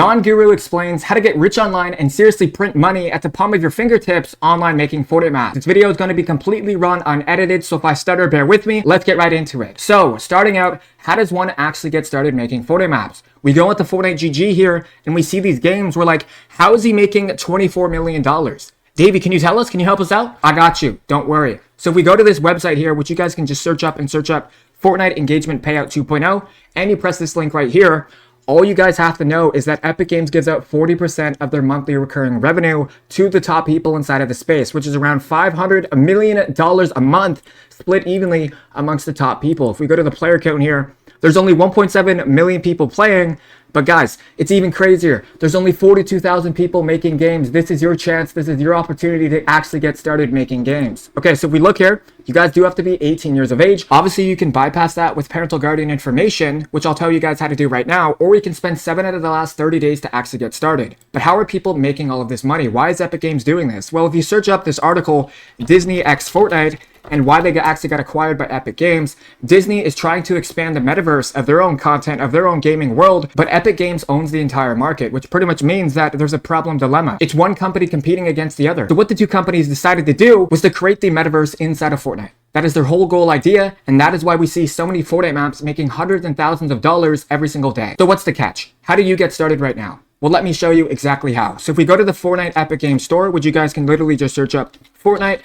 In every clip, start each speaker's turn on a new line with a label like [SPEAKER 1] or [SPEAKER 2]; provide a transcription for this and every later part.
[SPEAKER 1] Non-Guru explains how to get rich online and seriously print money at the palm of your fingertips online making Fortnite Maps. This video is going to be completely raw, unedited, so if I stutter, bear with me. Let's get right into it. So, starting out, how does one actually get started making Fortnite Maps? We go into Fortnite GG here, and we see these games. We're like, how is he making $24 million? Davey, can you tell us? Can you help us out? I got you. Don't worry. So if we go to this website here, which you guys can just search up Fortnite Engagement Payout 2.0, and you press this link right here, all you guys have to know is that Epic Games gives out 40% of their monthly recurring revenue to the top people inside of the space, which is around $500 million a month, split evenly amongst the top people. If we go to the player count here, there's only 1.7 million people playing, but guys, it's even crazier. There's only 42,000 people making games. This is your chance. This is your opportunity to actually get started making games. Okay, so if we look here, you guys do have to be 18 years of age. Obviously, you can bypass that with parental guardian information, which I'll tell you guys how to do right now, or you can spend 7 out of the last 30 days to actually get started. But how are people making all of this money? Why is Epic Games doing this? Well, if you search up this article, Disney x Fortnite, and why they actually got acquired by Epic Games, Disney is trying to expand the metaverse of their own content, of their own gaming world, but Epic Games owns the entire market, which pretty much means that there's a problem dilemma. It's one company competing against the other. So what the two companies decided to do was to create the metaverse inside of Fortnite. That is their whole goal idea, and that is why we see so many Fortnite maps making hundreds and thousands of dollars every single day. So what's the catch? How do you get started right now? Well, let me show you exactly how. So if we go to the Fortnite Epic Games Store, which you guys can literally just search up Fortnite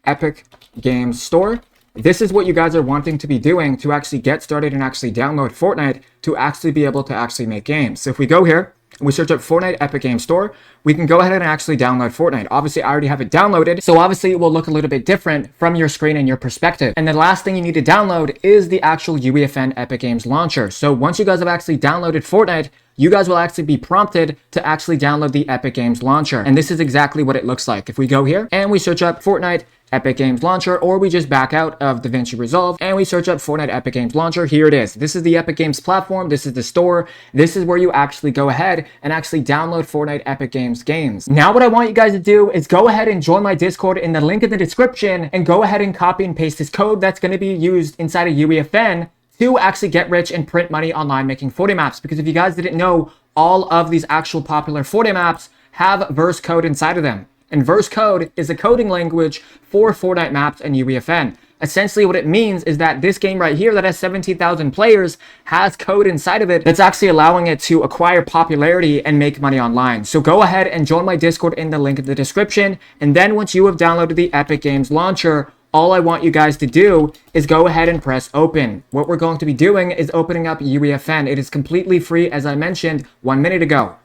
[SPEAKER 1] Epic Games Store. This is what you guys are wanting to be doing to actually get started and actually download Fortnite to actually be able to actually make games. So if we go here and we search up Fortnite Epic Games Store, we can go ahead and actually download Fortnite. Obviously, I already have it downloaded, so obviously it will look a little bit different from your screen and your perspective. And the last thing you need to download is the actual UEFN Epic Games launcher. So once you guys have actually downloaded Fortnite, you guys will actually be prompted to actually download the Epic Games launcher. And this is exactly what it looks like. If we go here and we search up Fortnite Epic Games Launcher, or we just back out of DaVinci Resolve and we search up Fortnite Epic Games Launcher, here it is. This is the Epic Games platform. This is the store. This is where you actually go ahead and actually download Fortnite Epic Games games. Now what I want you guys to do is go ahead and join my Discord in the link in the description and go ahead and copy and paste this code that's going to be used inside of UEFN to actually get rich and print money online making Fortnite maps. Because if you guys didn't know, all of these actual popular Fortnite maps have verse code inside of them. And verse code is a coding language for Fortnite Maps and UEFN. Essentially what it means is that this game right here that has 17,000 players has code inside of it that's actually allowing it to acquire popularity and make money online. So go ahead and join my Discord in the link in the description. And then once you have downloaded the Epic Games launcher, all I want you guys to do is go ahead and press open. What we're going to be doing is opening up UEFN. It is completely free, as I mentioned 1 minute ago.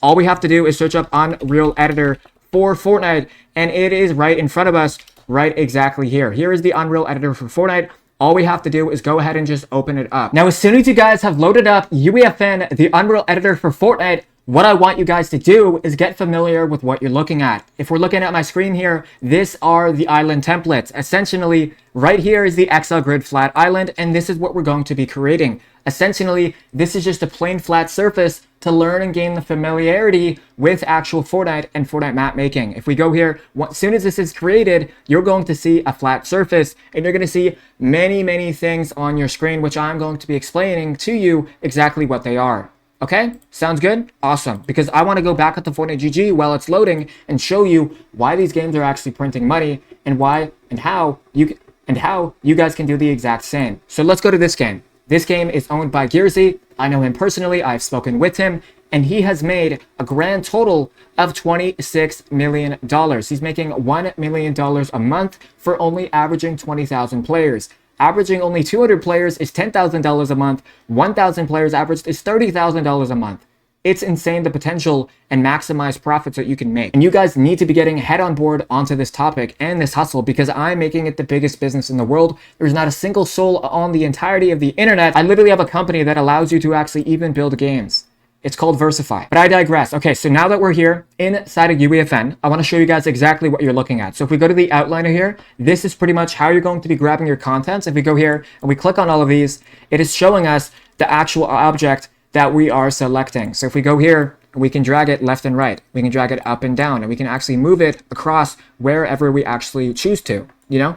[SPEAKER 1] All we have to do is search up Unreal Editor for Fortnite, and it is right in front of us, right exactly here. Here is the Unreal Editor for Fortnite. All we have to do is go ahead and just open it up. Now, as soon as you guys have loaded up UEFN, the Unreal Editor for Fortnite, what I want you guys to do is get familiar with what you're looking at. If we're looking at my screen here, these are the island templates. Essentially, right here is the Excel grid flat island, and this is what we're going to be creating. Essentially, this is just a plain flat surface to learn and gain the familiarity with actual Fortnite and Fortnite map making. If we go here, as soon as this is created, you're going to see a flat surface, and you're going to see many things on your screen, which I'm going to be explaining to you exactly what they are. Okay, sounds good? Awesome. Because I want to go back at the Fortnite GG while it's loading and show you why these games are actually printing money and why and how you guys can do the exact same. So let's go to this game. This game is owned by Gearsy. I know him personally. I've spoken with him, and he has made a grand total of $26 million. He's making $1 million a month for only averaging 20,000 players. Averaging only 200 players is $10,000 a month. 1,000 players averaged is $30,000 a month. It's insane the potential and maximize profits that you can make. And you guys need to be getting head on board onto this topic and this hustle, because I'm making it the biggest business in the world. There's not a single soul on the entirety of the internet. I literally have a company that allows you to actually even build games. It's called Versify. But I digress. Okay, so now that we're here inside of UEFN, I want to show you guys exactly what you're looking at. So if we go to the outliner here, this is pretty much how you're going to be grabbing your contents. If we go here and we click on all of these, it is showing us the actual object that we are selecting. So if we go here, we can drag it left and right. We can drag it up and down, and we can actually move it across wherever we actually choose to, you know?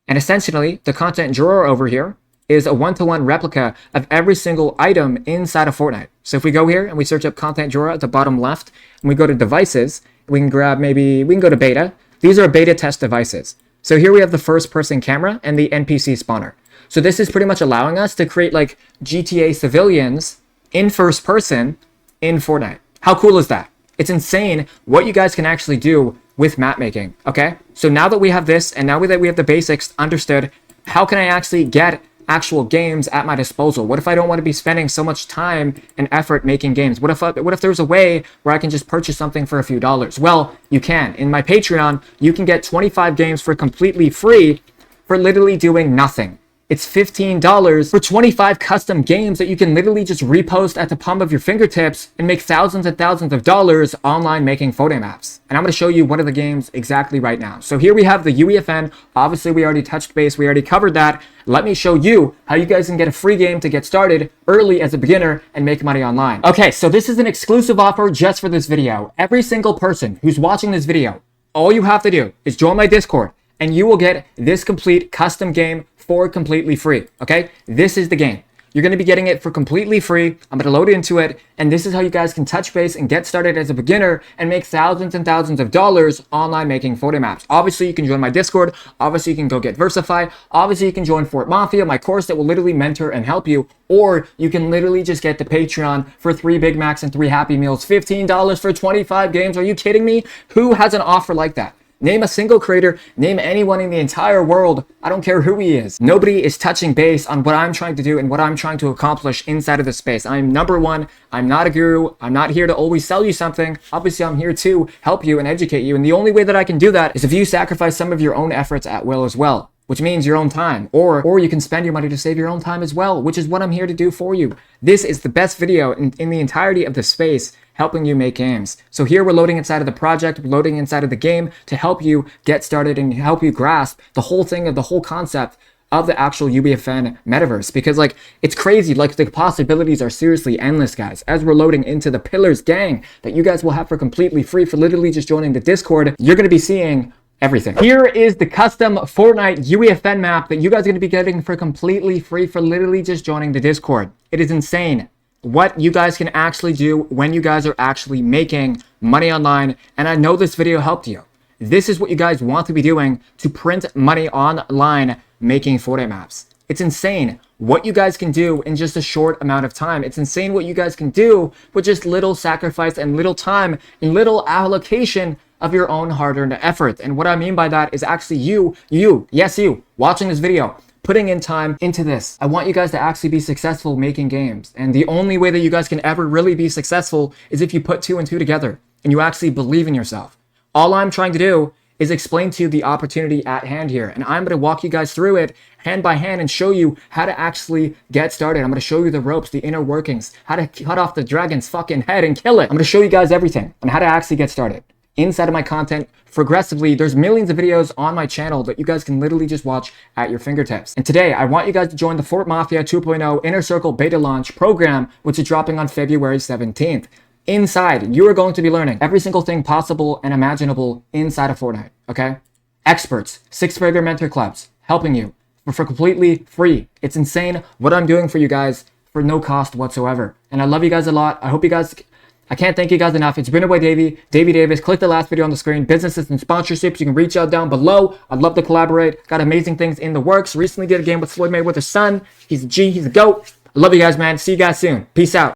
[SPEAKER 1] And essentially, the content drawer over here is a one-to-one replica of every single item inside of Fortnite. So if we go here and we search up content drawer at the bottom left, and we go to devices, we can go to beta. These are beta test devices. So here we have the first person camera and the NPC spawner. So this is pretty much allowing us to create like GTA civilians in first person in Fortnite. How cool is that? It's insane what you guys can actually do with map making, okay? So now that we have this, and now that we have the basics understood, how can I actually get actual games at my disposal? What if I don't want to be spending so much time and effort making games? What if there's a way where I can just purchase something for a few dollars? Well, you can. In my Patreon, you can get 25 games for completely free for literally doing nothing. It's $15 for 25 custom games that you can literally just repost at the palm of your fingertips and make thousands and thousands of dollars online making Fortnite maps. And I'm going to show you one of the games exactly right now. So here we have the UEFN. Obviously, we already touched base. We already covered that. Let me show you how you guys can get a free game to get started early as a beginner and make money online. Okay, so this is an exclusive offer just for this video. Every single person who's watching this video, all you have to do is join my Discord and you will get this complete custom game for completely free, okay? This is the game. You're going to be getting it for completely free. I'm going to load into it, and this is how you guys can touch base and get started as a beginner and make thousands and thousands of dollars online making Fortnite maps. Obviously, you can join my Discord. Obviously, you can go get Versify. Obviously, you can join Fort Mafia, my course that will literally mentor and help you, or you can literally just get the Patreon for 3 Big Macs and 3 Happy Meals, $15 for 25 games. Are you kidding me? Who has an offer like that? Name a single creator, name anyone in the entire world. I don't care who he is. Nobody is touching base on what I'm trying to do and what I'm trying to accomplish inside of this space. I'm number one. I'm not a guru. I'm not here to always sell you something. Obviously, I'm here to help you and educate you. And the only way that I can do that is if you sacrifice some of your own efforts at will as well, which means your own time, or you can spend your money to save your own time as well, which is what I'm here to do for you. This is the best video in the entirety of the space helping you make games. So here we're loading inside of the project, we're loading inside of the game to help you get started and help you grasp the whole thing of the whole concept of the actual UEFN metaverse, because like it's crazy. Like the possibilities are seriously endless, guys. As we're loading into the Pillars gang that you guys will have for completely free for literally just joining the Discord, you're going to be seeing everything. Here is the custom Fortnite UEFN map that you guys are going to be getting for completely free for literally just joining the Discord. It is insane what you guys can actually do when you guys are actually making money online. And I know this video helped you. This is what you guys want to be doing to print money online making Fortnite maps. It's insane what you guys can do in just a short amount of time. It's insane what you guys can do with just little sacrifice and little time and little allocation of your own hard-earned effort. And what I mean by that is actually you, yes, you, watching this video, putting in time into this. I want you guys to actually be successful making games. And the only way that you guys can ever really be successful is if you put 2 and 2 together and you actually believe in yourself. All I'm trying to do is explain to you the opportunity at hand here. And I'm going to walk you guys through it hand by hand and show you how to actually get started. I'm going to show you the ropes, the inner workings, how to cut off the dragon's fucking head and kill it. I'm going to show you guys everything on how to actually get started. Inside of my content, progressively, there's millions of videos on my channel that you guys can literally just watch at your fingertips. And today, I want you guys to join the Fort Mafia 2.0 Inner Circle Beta Launch program, which is dropping on February 17th. Inside, you are going to be learning every single thing possible and imaginable inside of Fortnite, okay? Experts, 6-figure mentor clubs, helping you for completely free. It's insane what I'm doing for you guys for no cost whatsoever. And I love you guys a lot. I hope you guys... I can't thank you guys enough. It's been your boy Davey Davis. Click the last video on the screen. Businesses and sponsorships. You can reach out down below. I'd love to collaborate. Got amazing things in the works. Recently did a game with Floyd Mayweather's son. He's a G. He's a GOAT. I love you guys, man. See you guys soon. Peace out.